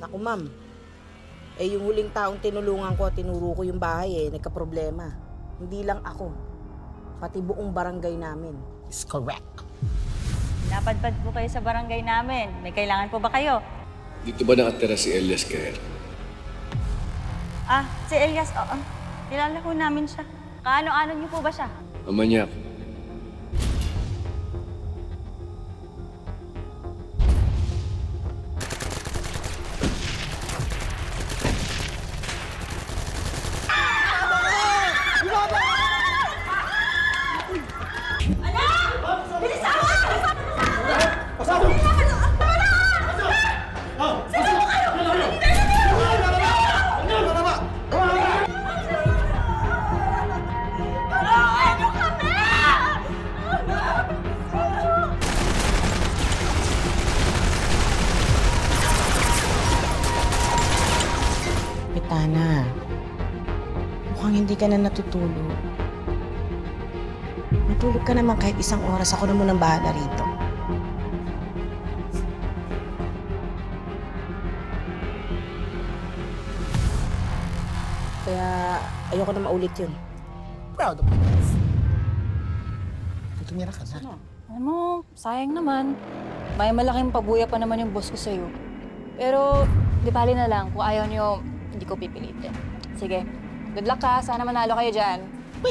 Naku, ma'am. Eh, yung huling taong tinulungan ko at tinuro ko yung bahay nagka-problema. Hindi lang ako, pati buong barangay namin. Is correct. Napadpad po kayo sa barangay namin. May kailangan po ba kayo? Dito ba nakatira si Elias Kerr? Ah, si Elias, oo. Kilala ko namin siya. Kaano-ano niyo po ba siya? Ama niya. Pitana, mukhang hindi ka na natutulog. Matulog ka naman kahit isang oras. Ako na munang bahala rito. Kaya ayoko na maulit yun. Proud of you. Tumira ka na. Alam mo, sayang naman. May malaking pabuya pa naman yung boss ko sa'yo. Pero, di bali na lang. Kung ayaw niyo, hindi ko pipilitin. Sige, good luck ka. Sana manalo kayo dyan.